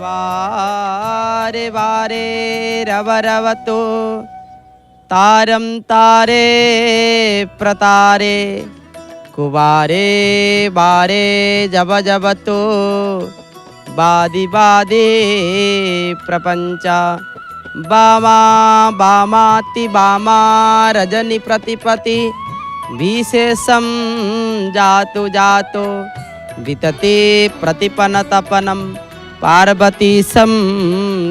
वारे वारे रव रवतो तारम तारे प्रतारे कुवारे बारे जब जबतो बादि बादे प्रपंच बामा बामाति बामा रजनी प्रतिपति विशेषम जातु जातो वितते प्रतिपनतपनम पार्वती सम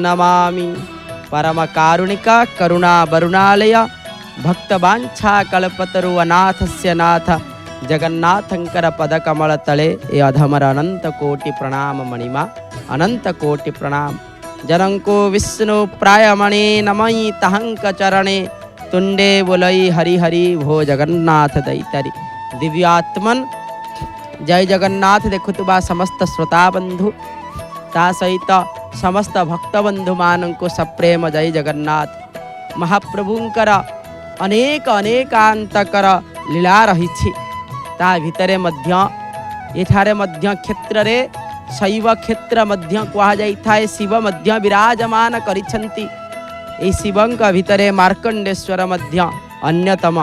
नमामि परम कारुणिक करुणा वरुणालय भक्तवांछा कल्पतरु अनाथस्य नाथ जगन्नाथंकर पदकमल तले ए अधमर अनंत कोटि प्रणाम मणिमा अनंत कोटि प्रणाम जनंको विष्णु प्रायमणे नमई तहंक चरणे तुंडे बोलई हरि हरि भो जगन्नाथ दैतरी दिव्यात्मन जय जगन्नाथ देखुतुबा समस्त श्रोता बंधु ता सहित समस्त भक्त बंधु मानंको सप्रेम जय जगन्नाथ महाप्रभुंकर अनेक अनेकांतकर लीला रही ता भितरे मध्य एठारे मध्य क्षेत्र रे शैव क्षेत्र मध्य कहा जाई थाए शिव मध्य विराजमान करिछंती ए शिवंक भितरे मार्कंडेश्वर मध्य अन्यतम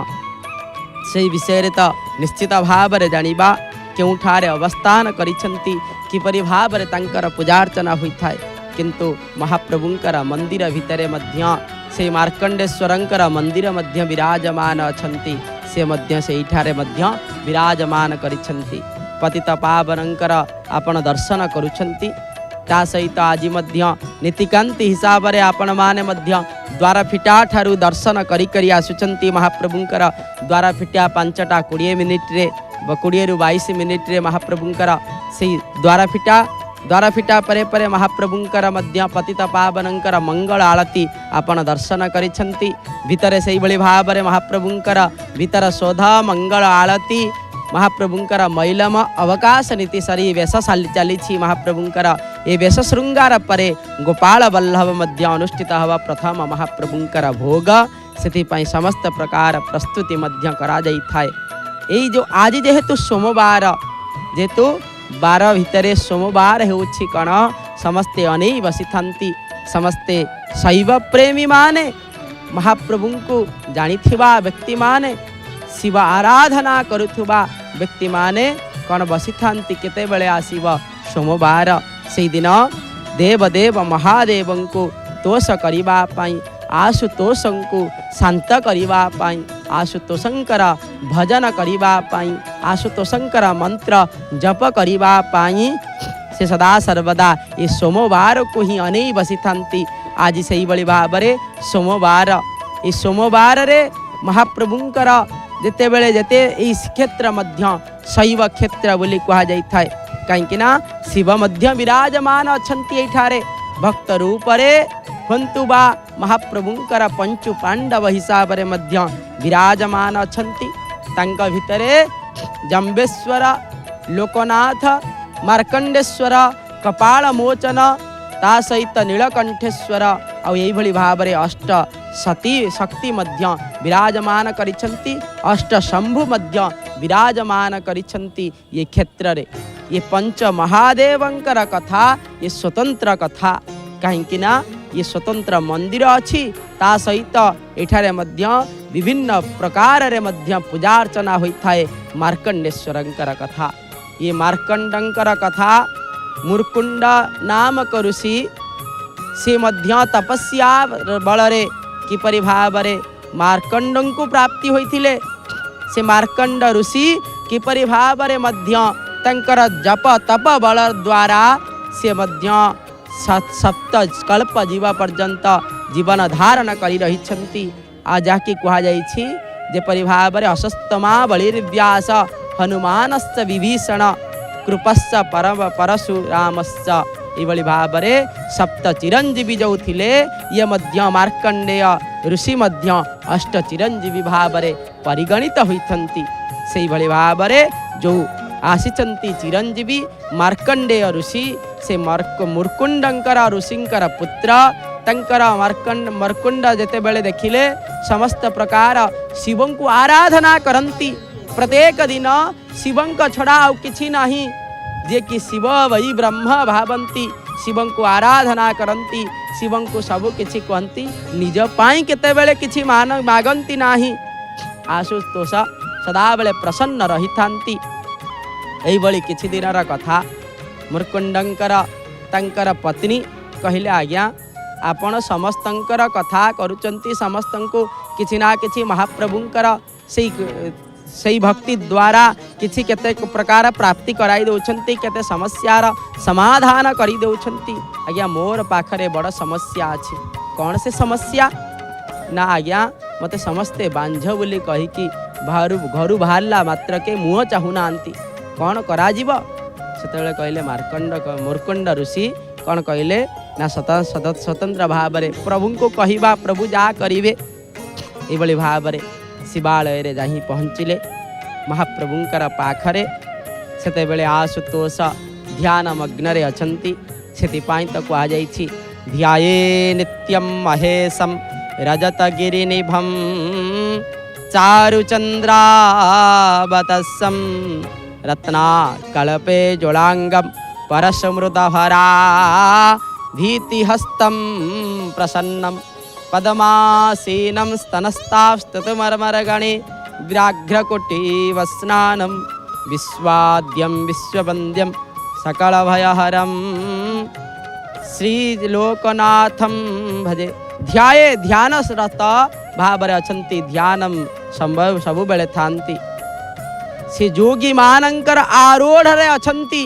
से विषय रे तो निश्चित भाव रे जानिबा केउठारे अवस्थान करिछंती किपरि भाव रे तांकर पूजार्चना होई थाए किंतु महाप्रभुंकर मंदिर भितरे मध्य से मार्कंडेश्वरंकर मंदिर मध्य विराजमान अछंती से मध्य से इठारे मध्य विराजमान करिछंती पतित पावनंकर आपण दर्शन करुछंती ता सहित आज मध्य नीतिकांति हिसाब रे आपण माने मध्य द्वार फिटा ठारू दर्शन करी करी आसुचंती महाप्रभुंकर द्वार फिटा 5टा 20 मिनिट रे 20 रु 22 मिनिट रे महाप्रभुंकर से द्वार फिटा परे परे महाप्रभुंकर मध्य पतित पावनंकर मंगल आरती आपण दर्शन करिछंती भितरे सेही भली भाव रे महाप्रभुंकर भितर शोधा मंगल आरती महाप्रभुंकर मैलम अवकाश नीति सरी वेश चली महाप्रभुंकर ए वेश श्रृंगार परे गोपाल वल्लभ मध्य अनुष्ठित हवा प्रथम महाप्रभुंकर भोग से समस्त प्रकार प्रस्तुति मध्य करा जाई थाए एई जो आज जेहेतु सोमवार जेहेतु 12 भितरे सोमवार हेउछि कण समस्ते अनै बसी थांती समस्ते शैव प्रेमी माने महाप्रभुंकु जानिथिबा व्यक्ति माने शिव आराधना करुथुबा व्यक्ति माने कौन बसी थांती केते बेले आसीब सोमवार से दिन देवदेव महादेवंकु तोष करिबा पाई आशुतोषंकु शांत करिबा पाई आशुतोषंकर भजन करिबा पाई आशुतोषंकर मंत्र जप करिबा पाई से सदा सर्वदा ये सोमवार को ही अनै बसी थांती आज से बड़ी भावरे सोमवार ये सोमवार रे महाप्रभुंकर जेते बेले जेते ई क्षेत्र मध्य शैव क्षेत्र बोली कहा जाई थाए कहीं शिव मध्य विराजमान अछंती एठारे भक्त रूप रे हंतु बा महाप्रभुंकर पंचु पांडव हिसाब रे मध्य विराजमान अछंती तांक भितरे जंबेश्वर लोकनाथ मार्कंडेश्वर कपाल मोचन ता सहित नीलकंठेश्वर आ यही भली भाव रे अष्ट सती शक्ति मध्य विराजमान करिछंती अष्ट शंभु मध्य विराजमान करिछंती ये क्षेत्र रे ये पंच महादेवंकर कथा ये स्वतंत्र कथा कहीं ना ये स्वतंत्र मंदिर अच्छी ता सहित एठारे मध्य विभिन्न प्रकार रे मध्य पूजा अर्चना होता है मार्कंडेश्वरंकर कथा ये मार्कंडंकर कथा मुरकुंड नामक ऋषि से मध्य तपस्या बलरे किपरि भावरे मार्कंडंकु प्राप्ति होइथिले से मार्कंड ऋषि किपरि भावरे मध्य तंकर जप तप बल द्वारा से मध्य सप्त कल्प जीवा पर्यंत जीवन धारण करी रही छंती आ जाके कहा जाइछि जेपरि भावरे अशस्तमा बलिर्व्यास हनुमानस्य विभीषण कृपस्य परम परशुरामस्य एभली भावरे सप्त चिरंजीवी जो थिले ये मध्य मार्कंडेय ऋषि मध्य अष्ट चिरंजीवी भावरे परिगणित होइथंती सेही भली भावरे जो आसीचंती चिरंजीवी मार्कंडेय ऋषि से मुरकुंडंकर ऋषिंकर पुत्र तंकर मर्कुंड जेते बेले देखिले समस्त प्रकार शिवं को आराधना करंती प्रत्येक दिन शिवं छड़ा आउ किछि नाही जे कि शिव वही ब्रह्म भावंती शिव को आराधना करती शिव को सबु किछि कहती निज पाई केतेबेले किछि मागंती नाही आशुतोष सदाबेले प्रसन्न रही थांती। एई बळी किछि दिनर कथा मुर्कुंडंकर तंकर पत्नी कहले आज्ञा आपण समस्तंकर कथा करूचंती समस्तंको किछि ना किछि महाप्रभुंकर सही भक्ति द्वारा किछि केते प्रकार प्राप्ति कराई दउछंती केते समस्यार समाधान करी दउछंती। आज्ञा मोर पाखरे बड़ समस्या अछि। कौन से समस्या ना आज्ञा मते समस्ते बांझ बोली कही कि घर बाहरला मात्र के मुँह चाहू नांती कौन करा जीव सेतेबेले कहले मुर्कुंड ऋषि कौन कहले ना स्वतंत्र भाव में प्रभु को कहवा प्रभु जा करिवे एभली भाव में शिवालय रे जाही पहुँचिले महाप्रभुंकर पाखरे सेतेबेले आशुतोष ध्यान मग्न रे अछंती सेतिपाई तो कहा जाइछि ध्याये नित्यं महेशं रजतगिरिनिभं चारुचन्द्रावतस्सं रत्नाकल्पे जोड़ांगम परशमृतभरा भीतिहस्तं प्रसन्नं पद्मासीनं स्तनस्तास्तुतिमर्मरगणे व्याघ्रकुटीवस्नानं विश्वाद्यं विश्ववन्द्यं सकलभयहरं श्रीलोकनाथं भजे। ध्याये ध्यानरत भाव अछंती ध्यानम सबु बेले थांती से जोगी मानंकर आरूढ़ रे अछंती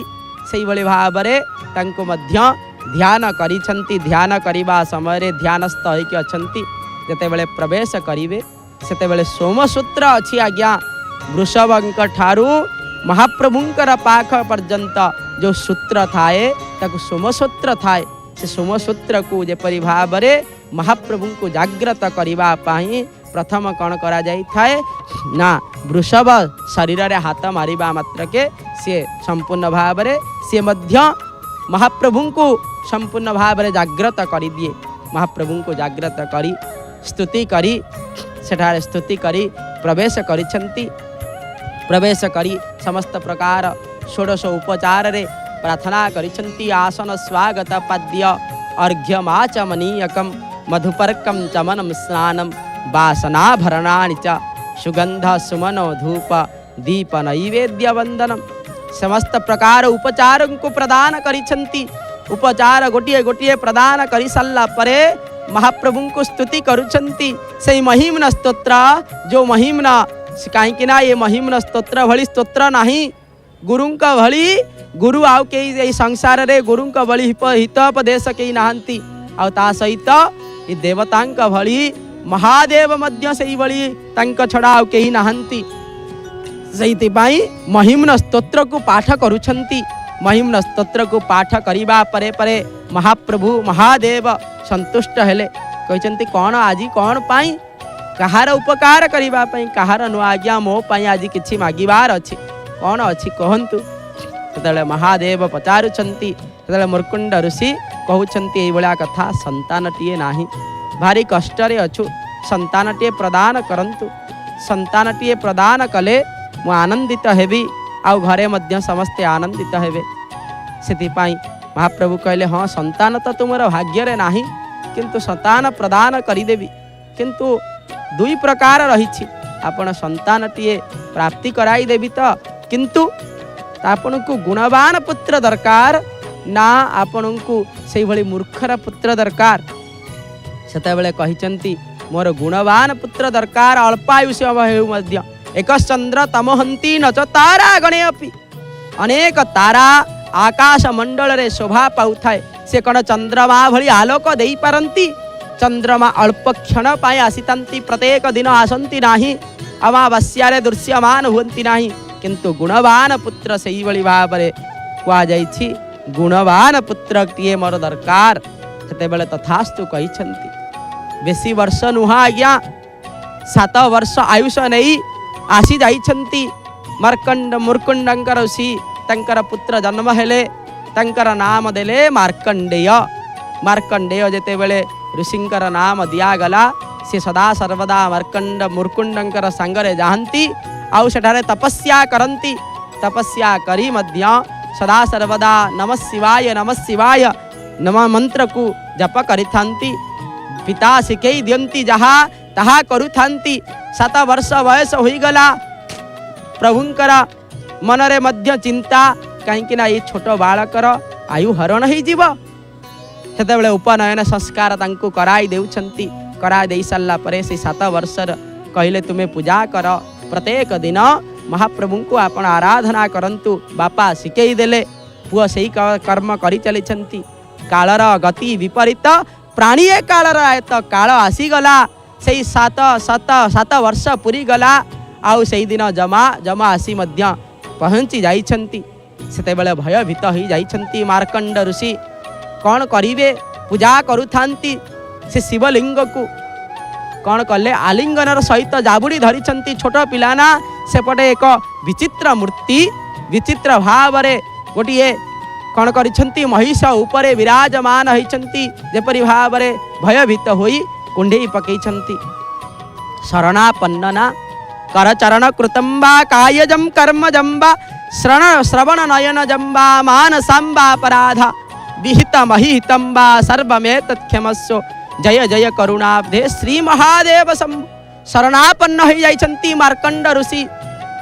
सेही भली भाव रे तांको मध्य ध्यान करिछंती। ध्यान करिबा समय रे ध्यानस्थ होइके अछंती जेतेबेले प्रवेश करिवे सेतेबेले सोमसूत्र अछि आज्ञा वृषभंक ठारू महाप्रभुंकर पाख पर्यंत जो सूत्र थाए ताकु सोमसूत्र थाए से सोमसूत्र को जेपरि भाव रे महाप्रभु को जागृत करने प्रथम कौन करा जाई थाए ना वृषभ शरीर रे हाथ मारिबा मात्र के सी संपूर्ण भाव रे सी मध्य महाप्रभु को संपूर्ण भाव रे जागृत कर दिए। महाप्रभु को जागृत करी स्तुति करी सेठारे स्तुति करी प्रवेश करिछंती। प्रवेश करी समस्त प्रकार षोडश उपचार रे प्रार्थना करिछंती। आसन स्वागत पाद्य अर्घ्यमाचमनीयकं मधुपर्कं चमनं स्नानं वासनाभरणानि च सुगंध सुमनो धूप दीप नैवेद्य वंदनम समस्त प्रकार उपचार को प्रदान करिछंती। उपचार गोटिए गोटिए प्रदान करि सल्ला परे महाप्रभु को स्तुति करुछंती। से महिम्न स्तोत्र जो महिम्न कहीं ये महिम्न स्तोत्र भली स्तोत्र नाही गुरुंक भली गुरु आउ के संसार रे गुरुंक भली हितोपदेश कई नाहंती आउ ता सहित ये देवतांक भली महादेव मध्य से भली तांक छड़ा आउ केही नाहंती। सहित महिम्न स्तोत्र को पाठ करुछंती। महिम्न स्तोत्र को पाठ करिबा परे परे महाप्रभु महादेव संतुष्ट हेले कहते कौन आज कौन पाई कहार उपकार करिबा पई कहार नुआ आज्ञा मो पाई आज किछि मागिबार अछि कौन अछि कहंतु। सेतेबेले महादेव पचारुछंती सेतेबेले मुर्कुंड ऋषि कहउछंती एई भलिया कथा संतानटिए नाही भारी कष्ट रे अछु संतानटिए प्रदान करंतु। संतानटिए प्रदान कले मु आनंदित हेबी आउ घरे मध्य समस्ते आनंदित हेबे। सेतिपाई महाप्रभु कहले हाँ संतान तो तुमर भाग्य रे नाही किंतु संतान प्रदान करिदेवी किंतु दुई प्रकार रही आपण संतानटिए प्राप्ति कराई देवी तो किंतु आपण को गुणवान पुत्र दरकार ना आपण को से भली मूर्खर पुत्र दरकार। सेतेबेले कहिचंती मोर गुणवान पुत्र दरकार अल्पायुष्य हेउ मध्य एक चंद्र तमहंती न च तारा गणे अपि अनेक तारा आकाश मंडल रे शोभा पाउथाए से कण चंद्रमा भली आलोक देई पारंती। चंद्रमा अल्प क्षण पाए आसीतांती प्रत्येक दिन आसंती नाही अमावास्या रे दृश्यमान हुंती नाही किंतु गुणवान पुत्र सेही भली भाव रे कहा जाइछि गुणवान पुत्र टीए मोर दरकार। सेतेबेले तथास्तु कहिछंती बेसी वर्ष नुहा आज्ञा 7 वर्ष आयुष नहीं आसी जाइछंती। मार्कंड मुर्कुंडंकर ऋषि तंकर पुत्र जन्म हेले तंकर नाम देले मार्कंडेय। मार्कंडेय जेतेबेले ऋषिंकर नाम दिया गला से सदा सर्वदा मार्कंड मुर्कुंडंकर संगरे जाहंती आउ सेठारे तपस्या करंती। तपस्या करी मध्य सदा सर्वदा नमः शिवाय नम मंत्र को जप करिथांती पिता शिखई दियंती जहा ताहा करुथांती 7 वर्ष वयस होईगला प्रभुंकर मनरे मध्य चिंता कहीं ना ये छोट बालकर आयु हरण हो जीव सेतेबेले उपनयन संस्कार तांको कराई देउछंती कराई दे सारा पर से 7 वर्षर कहले तुम्हें पूजा कर प्रत्येक दिन महाप्रभु को आपण आराधना करंतु बापा शिखई देले पुआ सही कर्म करी चली कालर गति विपरीत प्राणी कालर आयत काल आसीगला से 7 वर्ष पूरी गला आउ से दिन जमा जमा आसी मध्य पहुँची जाइछंती सेतेबेले भयभीत हो जाइछंती मार्कंड ऋषि कौन करिवे पूजा करुथांती से शिवलिंग को कौन कले आलिंगनर सहित जाबुड़ी धरिछंती छोट पिलाना सेपटे एक विचित्र मूर्ति विचित्र भाव गोटे कौन करिछंती महिष उपरे विराजमान होइछंती जेपरि भाव भयभीत होई कुंडेई पकईछंती शरणापन्नना करचरण कृतंबा कायजम कर्मजंबा श्रवण नयन जंबा मानसांबा अपराधा विहित महितंबा सर्वमे तत्क्षमस्व जय जय करुणाब्धे श्री महादेव शरणापन्न हो जाइछंती मार्कंड ऋषि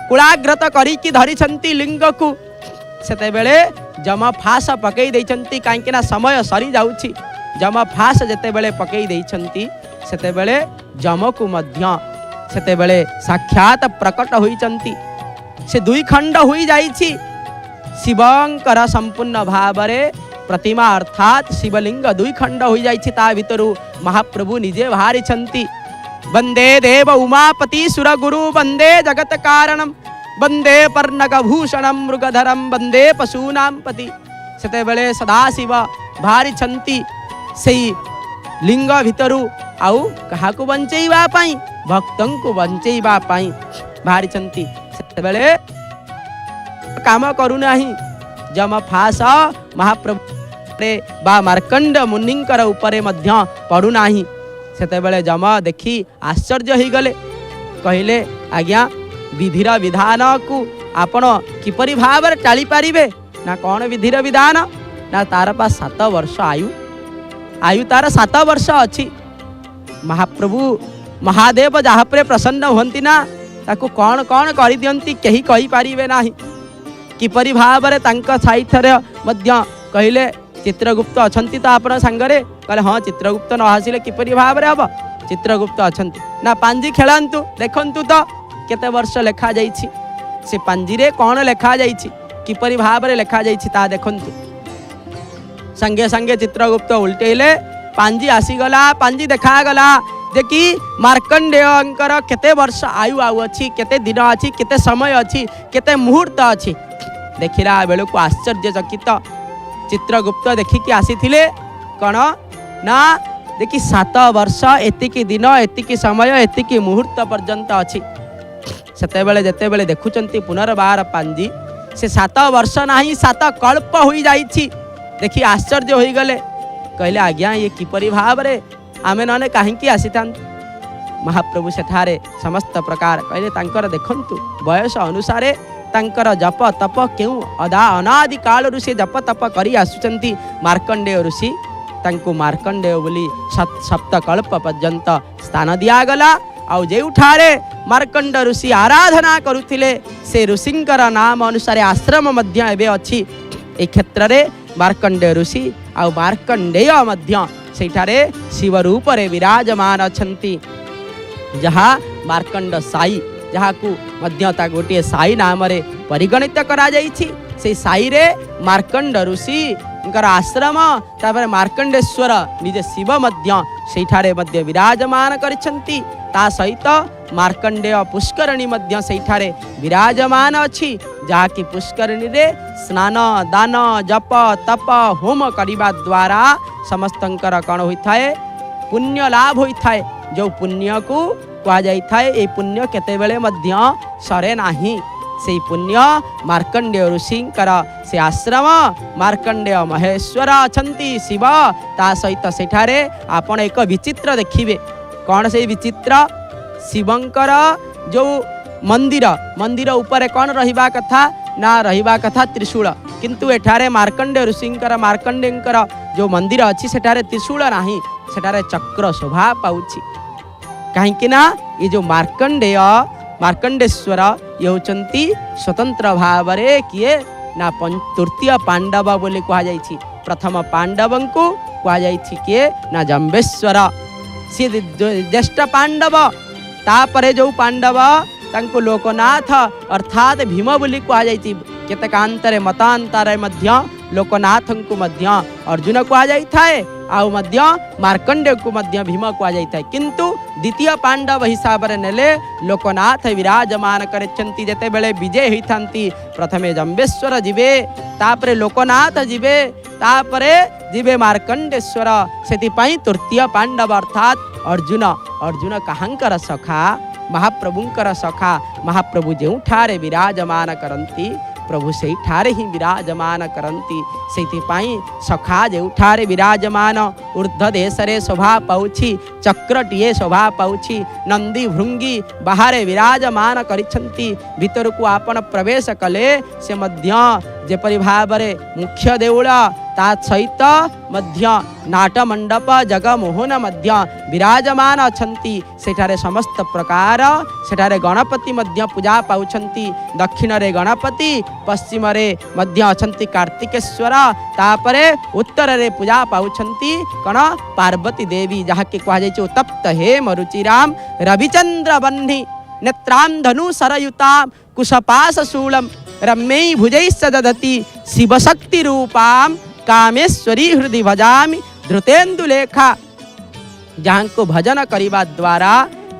कुलाग्रत करिकी धरिछंती लिंग को सेतेबेले जम फास पकई देइछंती काहेकि समय सरी जाउछि जम फास जेतेबेले पकई देइछंती सेतेबेले जम को मध्य सेतेबेले साक्षात प्रकट होइछंती से 2 खंड होई जाइछि शिवंकर संपूर्ण भावरे प्रतिमा अर्थात शिवलिंग 2 खंड हो जाइछि ता भितरु महाप्रभु निजे बाहरी छंती वंदे देव उमापति सुरगुरु वंदे जगत कारणम वंदे पर्णक भूषणम मृगधरम वंदे पशूनां पति सेतेबेले सदाशिव बाहरी छंती सेई लिंग भितरु आउ कहाकु बंचेइबा पई भक्तन को बंचेइबा पई बाहरी छंती सेतेबेले काम करू नाही जम फास महाप्रभु बा मार्कंड मुनिंकर उपरे मध्य पड़ू नाही सेतेबेले जम देखी आश्चर्य हो गले कहले आज्ञा विधिर विधान को आपण किपरि भाव टाली पारिबे ना कौन विधिर विधान ना तार पा 7 वर्ष आयु तार 7 वर्ष अच्छी महाप्रभु महादेव जहाँ पर प्रसन्न हुंती ना ताकू कौन कौन कर दियंती कहीं कहि पारिबे नाही किपरि भाव साइथरे मध्य कहले चित्रगुप्त अछंती तो आपण सांगरे कहले हाँ चित्रगुप्त न आसिले किपरि भाव हम चित्रगुप्त अछंती ना पांजी खेलंतु देखंतु तो केते वर्ष लेखा जाइछि से पांजी रे कौन लेखा जाइछि किपरि भाव लेखा जाइछि ता देखंतु संगे संगे चित्रगुप्त उल्टेले पांजी आसीगला पांजी देखा गला जे कि मार्कंडेयंकर केते वर्ष आयु आउ अछि केते दिन अछि केते समय अछि केते मुहूर्त अछि देखिला बेलू को आश्चर्यचकित चित्रगुप्त देखिकी आसीथिले कौन ना देखि 7 वर्ष एतिकी दिन एतिकी समय एतिकी मुहूर्त पर्यंत अछि सेतेबेले जेतेबेले देखुचंती पुनर्बार पांजी से 7 वर्ष नाही 7 कल्प होई जाइछि देखि आश्चर्य होई गले कहले आज्ञा ये किपरि भाव रे आमे नने काहेकि आसीतां महाप्रभु सेठारे समस्त प्रकार कहले तांकर देखंतु बयस अनुसारे तांकर जप तप क्यों अदा अनादि काल ऋषि जप तप करी आसुचंती मार्कंडेय ऋषि तांको मार्कंडेय बोली 7 कल्प पर्यंत स्थान दिया गला आउ जेउठारे मार्कंड ऋषि आराधना करुथिले से ऋषिंकर नाम अनुसार आश्रम मध्य एबे अछि ए क्षेत्र रे मार्कंडेय ऋषि आउ मार्कंडेय मध्य सेठारे शिव रूप रे विराजमान अछंती जहाँ मार्कंड साई जहाँ को मध्यता गोटे साई नाम रे परिगणित करा जाइछि से साई रे मार्कंड ऋषि आश्रम तापर मार्कंडेश्वर निजे शिव मध्य सेठारे मध्य विराजमान करिछंती ता सहित मार्कंडेय पुष्करणी मध्य सेठारे विराजमान अछि जहाँ की पुष्करणी रे स्नान दान जप तप होम करिबा द्वारा समस्तंकर कण होइथाए पुण्य लाभ होइथाए जो पुण्य को कहा जाए ये पुण्य केतेबेले मध्य सरे नाही से पुण्य मार्कंडेय ऋषिंकर से आश्रम मार्कंडेय महेश्वर अछंती शिव ता सहित सेठारे आपण एक विचित्र देखिबे कौन से विचित्र शिवंकर जो मंदिर मंदिर ऊपर कौन रहिबा कथा ना रहिबा कथा त्रिशूल, किंतु एठारे मार्कंडेय ऋषिंकर मार्कंडेयंकर जो मंदिर अच्छी सेठारे त्रिशूल नाही, सेठारे चक्र शोभा पाउछि। कहीं ना ये जो मार्कंडेश्वर ये होचंती स्वतंत्र भाव किए ना तृतीय पांडव बोली कहा जाइछि। प्रथम पांडव को कहा जाइछि किए ना जम्बेश्वर, सी ज्येष्ठ पांडव। तापरे जो पांडव तांको लोकनाथ अर्थात भीम बोली कहा जाइछि। केतकांतरे मतांतरे मध्य लोकनाथ को मध्य अर्जुन कहा जाई थाए, आउ मध्य मार्कंडेय को मध्य भीम कहा जाई थाए। किंतु द्वितीय पांडव हिसाब रे नेले लोकनाथ विराजमान करछंती। जेते बेले विजय होइथांती प्रथमे जम्बेश्वर जिवे, तापरे लोकनाथ जिवे, तापरे जिवे मार्कंडेश्वर। सेति पई तृतीय पांडव अर्थात अर्जुन कहांकर सखा, महाप्रभुंकर सखा। महाप्रभु जेउ ठारे विराजमान करंती प्रभु से ठारे ही विराजमान करंती। से सखा जे ठारे विराजमान ऊर्ध्व देशरे शोभा पाउछि, चक्रटीए शोभा पाउछि। नंदी भृंगी बाहरे विराजमान करिछंती। भीतर को आपण प्रवेश कले से मध्य जेपरि भावरे मुख्य देउळ ता सहित मध्य नाट मंडप जगमोहन मध्य विराजमान अछंती। सेठारे समस्त प्रकार सेठारे गणपति मध्य पूजा पाउछंती। दक्षिण रे गणपति, पश्चिम रे मध्य अछंती कार्तिकेश्वर, तापरे उत्तर रे पूजा पाउछंती कण पार्वती देवी, जहा के कहा जाय उत्तप्त हे मरुचिराम रविचंद्र बन्ही नेत्रां धनु सरयुतां कुशपाश शूलम रम्यै भुजैश्च दधति शिवशक्ति रूपां कामेश्वरी हृदय भजामि धृतेन्दुलेखा। जहाँ को भजन करिबा द्वारा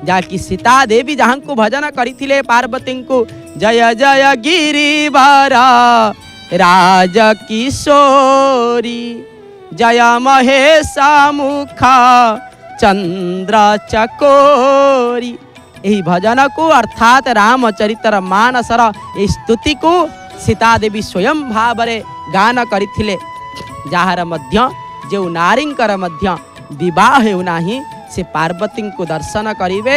जाकि सीता देवी जहाँ को भजन करिथिले पार्वती को, जय जय गिरिवर राज किशोरी जय महेश मुख चंद्र चकोरी। यही भजन को अर्थात रामचरित्र मानसर यही स्तुति को सीता देवी स्वयं भावरे गान करिथिले। जहार मध्य जो नारींकर मध्य विवाह हेउनाही से पार्वती को दर्शन करिवे।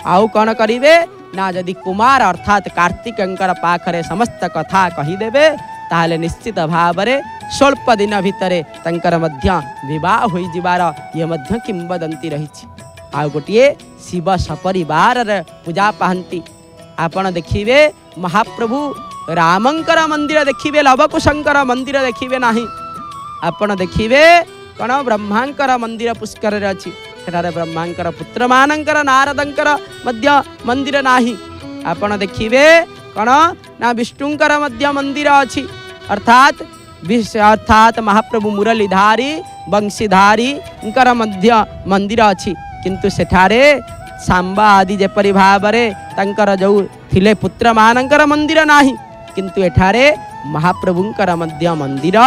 आउ कौन करिवे ना जदि कुमार अर्थात कार्तिकंकर पाखरे समस्त कथा कहीदेवे ताहले निश्चित भावरे स्वल्प दिन भितरे तंकर मध्य विवाह होई जिबार ये मध्य किंवदंती रहिछि। आ गोटिए शिव सपरिवार पूजा पाहंती। आपण देखिवे महाप्रभु रामंकर मंदिर देखिवे, लवकुशंकर मंदिर देखिवे नाही। आपण देखिवे कण ब्रह्मांकर मंदिर पुष्कर रे अछि। सेठारे ब्रह्मांकर पुत्र मानंकर नारदंकर मध्य मंदिर नाही। आपण देखिवे कण ना विष्णुंकर मध्य मंदिर अछि। अर्थात महाप्रभु मुरलीधारी बंशीधारी उनकर मध्य मंदिर अछि। किंतु सेठारे सांबा आदि जेपरि भावरे तंकर जो थिले पुत्र मानंकर मंदिर नाही। किंतु एठारे महाप्रभुंकर मध्य मंदिर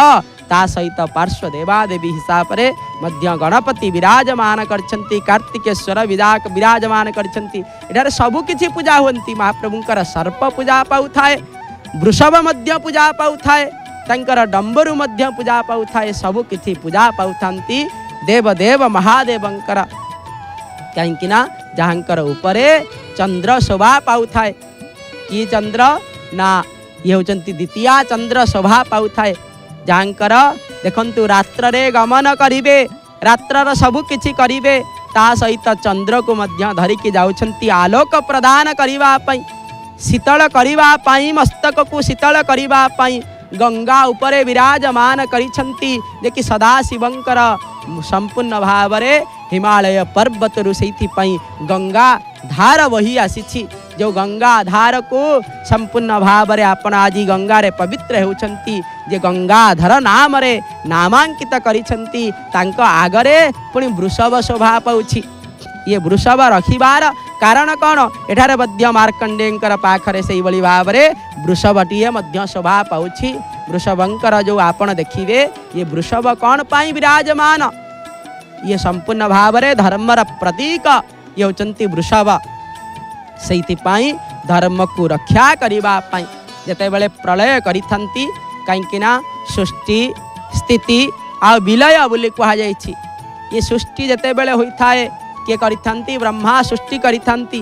ता सहित पार्श्व देवादेवी हिसाब रे मध्य गणपति विराजमान करछंती, कार्तिकेश्वर विराजमान करछंती। एठारे सबु किछि पूजा होंती। महाप्रभुंकर सर्प पूजा पाउथाए, वृषभ मध्य पूजा पाउथाए, तंकर डंबरु मध्य पूजा पाउथाए। सबु किछि पूजा पाउथांती देवदेव महादेवंकर। कहीं ना जहाँकर उपरे चंद्र शोभा पाउथाए। कि चंद्र ना ये होचंती द्वितीय चंद्र शोभा पाउथाए। जहाँकर देखंतु रात्र रे गमन करिवे, रात्रर सबु किछि करिवे, ता सहित चंद्र को मध्य धरिकी जाउछंती आलोक प्रदान करिवा पई, शीतल करिवा पई, मस्तक को शीतल करिवा पई गंगा उपरे विराजमान करिछंती। जे कि सदा शिवंकर संपूर्ण भावरे हिमालय पर्वत रुसैथि पई गंगा धार वही आसीछि। जो गंगा धार को संपूर्ण भावरे आपण आज गंगा रे पवित्र होउछंती। जे गंगाधर नाम रे नामांकित करिछंती तांको आगरे पुणी वृषभ शोभा पाउछि। ये वृषभ रखिबार कारण कौन? एठारे मध्य मार्कंडेयंकर पाखरे सेही बली भावरे वृषभटीए मध्य शोभा पाउछि। वृषभंकर जो आपण देखिवे ये वृषभ कौन पाई विराजमान? ये संपूर्ण भावरे धर्मर प्रतीक ये होचंती वृषभ। सेइथिपाई धर्म को रक्षा करिबा पाई जते बेले प्रलय करिथंती, काईकिना सृष्टि स्थिति आ विलय बोली कहा जायछि। ये सृष्टि जते बेले होइथाए किए करिथंती? ब्रह्मा सृष्टि करिथंती,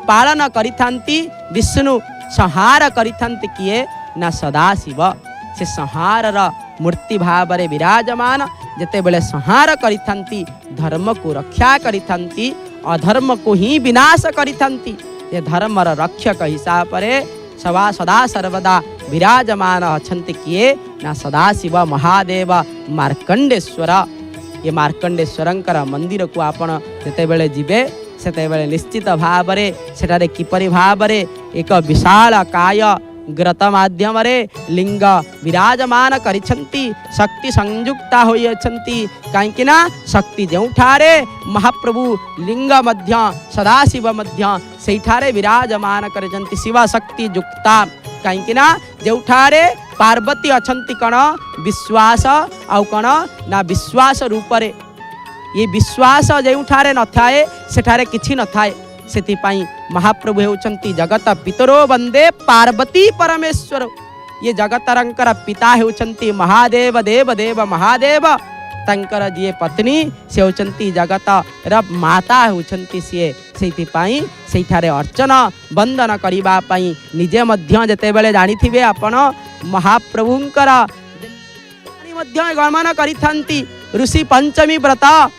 पालन करिथंती, विष्णु संहार करिथंती किए ना सदाशिव से संहारर मूर्ति भाव विराजमान जेतेबेले संहार करिथंती धर्म को रक्षा करिथंती अधर्म को ही विनाश करिथंती ये धर्मर रक्षक हिसाब से सदा सर्वदा विराजमान अछंती किए ना सदाशिव महादेव मार्कंडेश्वर ये मार्कंडेश्वरंकर मंदिर को आपण जेतेबेले जिबे सेतेबेले निश्चित भाव सेठारे किपरि भाव एक विशाल काय ग्रत माध्यम लिंग विराजमान करिछंती शक्ति संयुक्ता होई अछंती काहेकि ना शक्ति जोठारे महाप्रभु लिंग मध्य सदाशिव मध्य सेठारे विराजमान करिछंती शिव शक्ति युक्ता काहेकि ना जोठारे पार्वती अछंती कण विश्वास आउ कण ना विश्वास रूप ये विश्वास जोठारे न थाए सेठारे किछि न थाए सेतिपाई महाप्रभु हेउचंती जगत पितरो वंदे पार्वती परमेश्वर ये जगतरंकर पिता हेउचंती महादेव देव देव महादेव तंकर जी पत्नी से होचंती जगत र माता होचंती सी सेतिपाई सेठारे अर्चना वंदन करिबा पई निजे मध्य जेतेबेले जानिथिबे आपण महाप्रभुंकर मध्य गमन करिथंती ऋषि पंचमी व्रत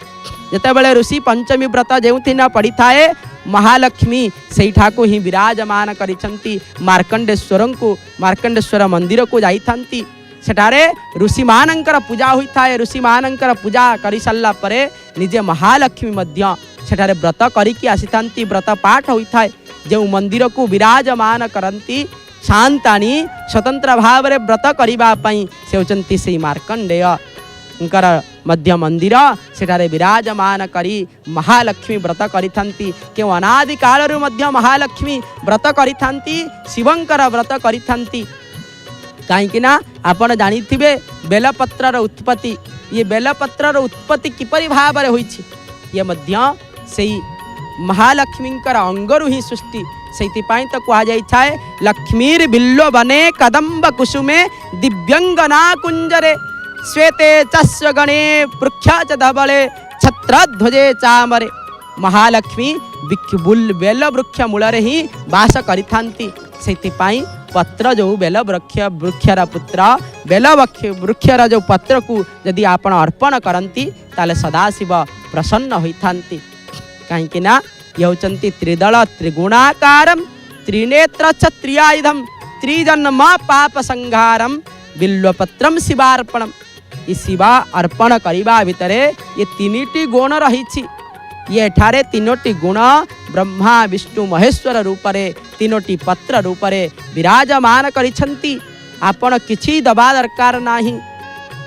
जेतेबेले ऋषि पंचमी व्रत जेउथिना पड़िथाए महालक्ष्मी सेठा को ही विराजमान करिछंती मार्कंडेश्वर मंदिर को जाइथंती सेठारे ऋषि मानंकर पूजा होइथाए ऋषि मानंकर पूजा करि सल्ला परे निजे महालक्ष्मी मध्य सेठारे व्रत करिकि आसिथंती व्रत पाठ होइथाए जो मंदिर को विराजमान करंती शांतानी स्वतंत्र भाव रे व्रत करिबा पई से होचंती से मार्कंडेय मध्य मंदिर सेठारे विराजमान करी महालक्ष्मी व्रत करिथंती के अनादि कालरु मध्य महालक्ष्मी व्रत करिथंती शिवंकर व्रत करिथंती काहेकि ना आपण जानिथिबे बेलपत्रर उत्पत्ति ये बेलपत्रर उत्पत्ति किपरि भाव रे होइछि ये मध्य सेई महालक्ष्मींकर अंगरु ही सृष्टि सेतिपाई तो कहा जाय छाए लक्ष्मीर बिल्लो बने कदम्ब कुसुमे दिव्यंगना कुंजरे श्वेते चस्य गणे वृक्षा च धवले छत्रध्वजे चामरे महालक्ष्मी बेल वृक्ष मूल ही वास करिथांती सेतिपाई पत्र जो बेल वृक्षर पुत्र बेल वृक्षर जो पत्र को यदि आपण अर्पण करंती ताले सदाशिव प्रसन्न होइथांती काहेकि ना ये होचंती त्रिदल त्रिगुणाकारम त्रिनेत्र च त्रियायुधम त्रिजन्म पाप संहारम बिल्वपत्रम शिवार्पणम ये शिवा अर्पण करिबा भितरे ये तीनिटी गुण रहिछि ये ठारे तीनोटी गुण ब्रह्मा विष्णु महेश्वर रूपरे तीनोटी पत्र रूपरे विराजमान करिछंती आपण किछि दबा दरकार नाही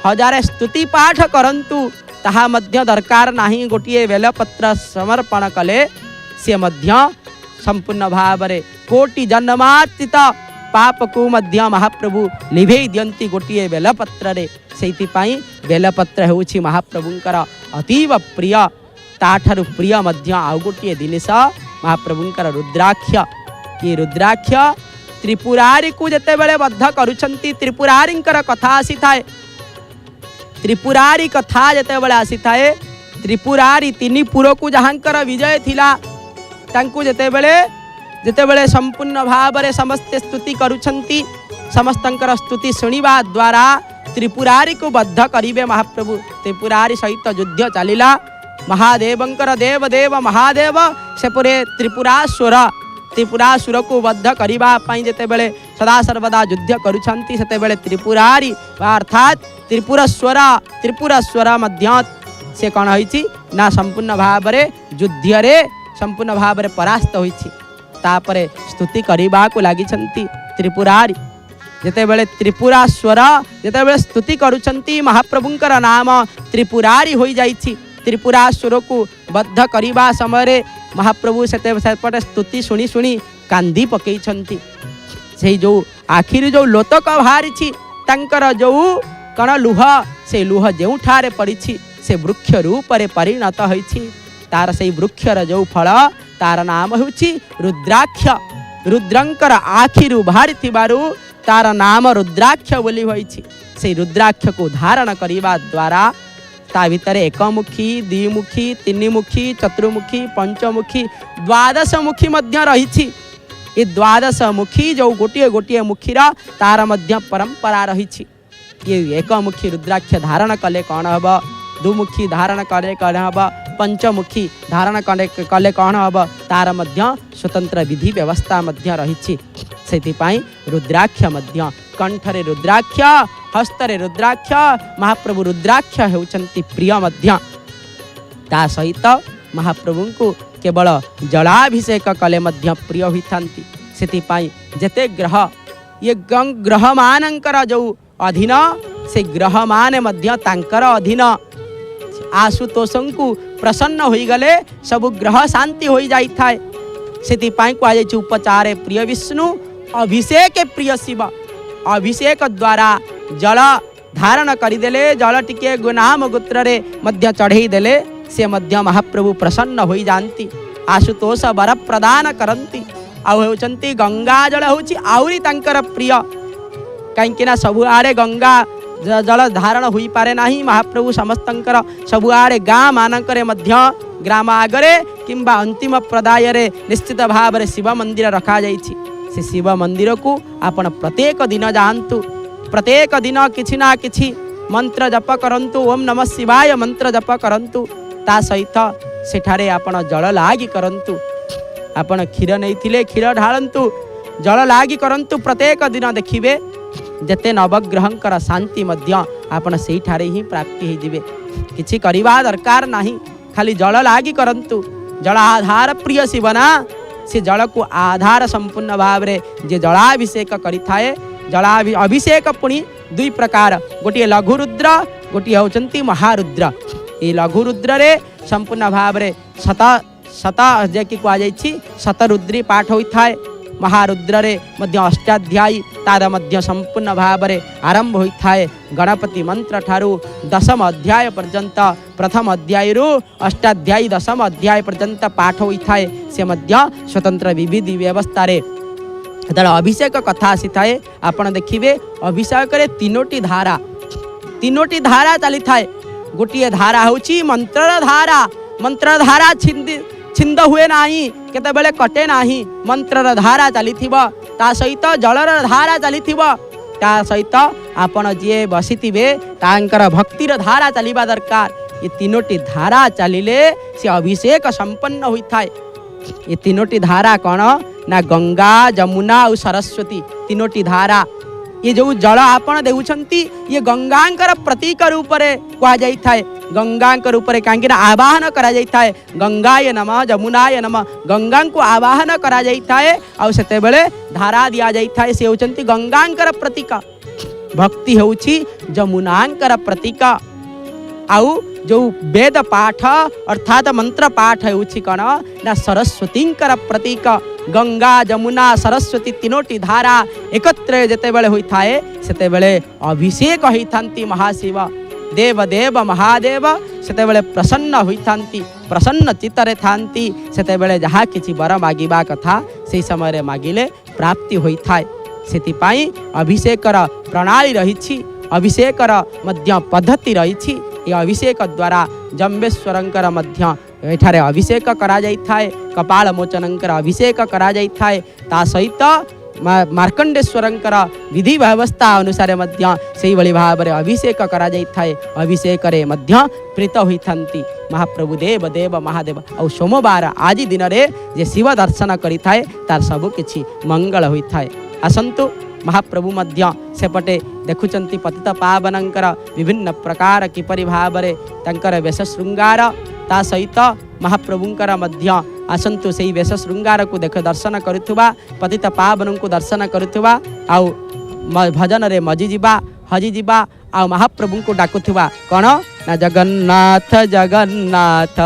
हजारे स्तुति पाठ करंतु ताहा मध्य दरकार नाही गोटिए बेलपत्र समर्पण कले से मध्य संपूर्ण भावरे कोटि जन्मार्जित पाप को मध्य महाप्रभु लिभेई दियंती गोटिए बेलपत्र रे सेतिपाई बेलपत्र हेउछि महाप्रभुंकर अतीव प्रिय ताठारु प्रिय मध्य आउ गोटिए जिनिस महाप्रभुंकर रुद्राक्ष ये रुद्राक्ष त्रिपुरारी को जेतेबेले बद्ध करुछंती त्रिपुरारींकर कथा आसी थाए त्रिपुरारी कथा जेतेबेले आसी थाए त्रिपुरारी तीनी पुर को जहांकर विजय थिला तांकु जेतेबेले संपूर्ण भाव रे समस्ते स्तुति करुछंती समस्तंकर स्तुति सुनिबा द्वारा त्रिपुरारी को बद्ध करिवे महाप्रभु त्रिपुरारी सहित युद्ध चलिला महादेवंकर देव देव महादेव सेपुरे त्रिपुरासुर को बद्ध करिबा पई जेतेबेले सदा सर्वदा युद्ध करुछंती सेतेबेले त्रिपुरारी अर्थात त्रिपुरासुर मध्य से कौन होइछि ना संपूर्ण भाव रे युद्ध रे संपूर्ण भाव रे परास्त होइछि तापरे स्तुति करिबा को लागिछंती त्रिपुरारी जेतेबेले त्रिपुरासुर जेतेबेले स्तुति करुछंती महाप्रभुंकर नाम त्रिपुरारी होई जाइछि त्रिपुरासुर को बद्ध करिबा समय महाप्रभु सेपटे स्तुति शुणी शुणी कांदी पकईछंती से जो आखिर जो लोतक बाहरी तंकर जो कण लुह से लुह जोठारे पड़ी से वृक्ष रूप रे परिणत होइछि तार से वृक्षर जो फल तार नाम होछि रुद्राक्ष रुद्रंकर आखिरु बाहरी थिबारु तार नाम रुद्राक्ष बोली होइछि से रुद्राक्ष को धारण करिबा द्वारा ता भितर एकमुखी द्विमुखी तीनिमुखी चतुर्मुखी पंचमुखी द्वादशमुखी मध्य रहिछि ये द्वादश मुखी जो गोटे गोटे मुखीर तार मध्य परंपरा रही। ये एक मुखी रुद्राक्ष धारण कले कौन हम, दुमुखी धारण कले कौन हम, पंचमुखी धारण कले कौन हम, तार मध्य स्वतंत्र विधि व्यवस्था मध्य रही। सेतिपाई रुद्राक्ष मध्य कंठरे रुद्राक्ष, हस्तरे रुद्राक्ष, महाप्रभु रुद्राक्ष हेउचंती प्रिय मध्य। ता सहित महाप्रभु को केवल जलाभिषेक कले मध्य प्रिय होइथांती। सेतिपाई जेते ग्रह ये ग्रह मानकर जो अधीन से ग्रह माने मध्य तांकर अधीन। आशुतोष को प्रसन्न होई गले सब ग्रह शांति होई जाई थाए। सेतिपाई को आज उपचारे प्रिय विष्णु, अभिषेक प्रिय शिव। अभिषेक द्वारा जल धारण करिदेले, जल टिके गुनाम गोत्र रे मध्य चढ़ई देले से मध्य महाप्रभु प्रसन्न होई जानती। आशुतोष वर प्रदान करती। आउ हेउचंती गंगा जल होउची आउरी तांकर प्रिय। कहीं सबु आड़े गंगा जल धारण होई पारे नाही। महाप्रभु समस्तंकर सबु आड़े गाँ मानकरे मध्य ग्राम आगरे किंबा अंतिम प्रदाय रे निश्चित भाव रे शिव मंदिर रखा जाइछि। से शिव मंदिर को आपण प्रत्येक दिन जानतु। प्रत्येक दिन किछि ना किछि मंत्र जप करंतु। ओम नमः शिवाय मंत्र जप करंतु। ता सहित सेठारे आपण जल लागी करंतु। आपण क्षीर नैथिले क्षीर ढालंतु, जल लागी करंतु। प्रत्येक दिन देखिबे जते नवग्रहंकर शांति मध्य आपण सेठारे ही प्राप्ति हो जिवे। किछि करिबा दरकार नाही, खाली जल लागी करंतु। जल आधार प्रिय शिवना, से जल को आधार संपूर्ण भाव रे जे जलाभिषेक करिथाए। अभिषेक पुणी दुई प्रकार, गोटे लघुरुद्र, गोटे होचंती महारुद्र। ये लघुरुद्र रे संपूर्ण भाव रे शत जे कि कह जाइछि शतरुद्री पाठ होइथाए। महारुद्र रे मध्य अष्टाध्यायी तार मध्य संपूर्ण भाव रे आरंभ होइथाए। गणपति मंत्र ठारू दशम अध्याय पर्यंत, प्रथम अध्याय रु अष्टाध्यायी दशम अध्याय पर्यंत पाठ होइथाए। से मध्य स्वतंत्र विधि व्यवस्था रे जेतବେଳେ अभिषेक कथा आसी थाए आपण देखिबे अभिषेक रे तीनोटी धारा चली थाए। गोटे धारा होची मंत्र धारा। मंत्र धारा छिंद हुए नाही, केतेबेले कटे नाही। मंत्र धारा चली ता सहित जलर धारा चली ता सहित आपण जे बसिथिबे तांकर भक्तिर धारा चलिबा दरकार। ये तीनोटी धारा चलिले से अभिषेक संपन्न होइथाए। ये तीनोटी धारा कौन ना गंगा, जमुना और सरस्वती तीनोटी धारा। ये जो जल आपण देउछंती ये गंगांकर प्रतीक रूप रे कहा जाई थाए। गंगांकर रूप रे कांगिना आवाहन करा जाई थाए। गंगाय नमः, जमुनाय नमः, गंगा को आवाहन करा जाई थाए। आ सेते बेले धारा दिया जाई थाए। से होचंती गंगांकर प्रतीक। भक्ति होउची जमुनांकर प्रतीक। आउ जो वेद पाठ अर्थात मंत्र पाठ होउची कण ना सरस्वतींकर प्रतीक। गंगा, जमुना, सरस्वती तीनोटी धारा एकत्र जेते बेले होई थाए सेते बेले अभिषेक होई थांती महाशिव। देव देव महादेव सेते बेले प्रसन्न होई थांती, प्रसन्न चित्तरे थांती। सेते बेले जहा किछि वर मागिबा कथा से समय रे मागिले प्राप्ति होई थाए। सेतिपाई अभिषेकर प्रणाली रहिछि, अभिषेकर मध्य पद्धति रहिछि। ये अभिषेक द्वारा जम्बेश्वरंकर मध्य एठारे अभिषेक करा जाई थाए। कपाल मोचनंकर अभिषेक करा जाई थाए। ता सहित मार्कंडेश्वरंकर विधि व्यवस्था अनुसार मध्य सेही भली भाव रे अभिषेक करा जाई थाए। अभिषेक रे मध्य प्रीत होई थांती महाप्रभु देव देव महादेव। और सोमवार आज दिन रे जे शिव दर्शन करि थाए तार सब किछि मंगल होई थाए। आसंतु महाप्रभु मध्य सेपटे देखुचंती पतित पावनंकर विभिन्न प्रकार किपरि भाव रे तंकर वेश श्रृंगार। ता सहित महाप्रभुंकर मध्य आसंतु सेही वेश श्रृंगार को देख दर्शन करुथुबा, पतित पावन को दर्शन करुथुबा। आउ भजन रे मजी जिबा, हजी जिबा। आउ महाप्रभु को डाकुथुबा कौन ना जगन्नाथ जगन्नाथ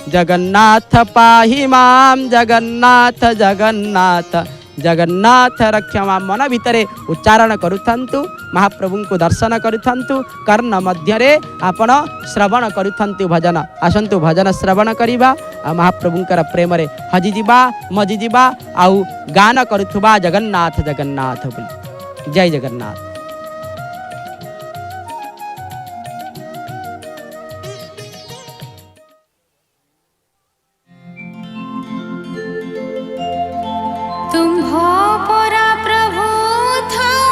जगन्नाथ पाहि माम, जगन्नाथ जगन्नाथ जगन्नाथ रक्षमा। मन भितरे उच्चारण करुथंतु, महाप्रभु को दर्शन करुथंतु। कर्ण मध्य रे आपण श्रवण करुथंतु भजन। आसंतु भजन श्रवण करिबा आ महाप्रभुंकर प्रेम रे हजी जिबा, मजी जिबा। आउ गान करुथुबा जगन्नाथ जगन्नाथ बोली। जय जगन्नाथ।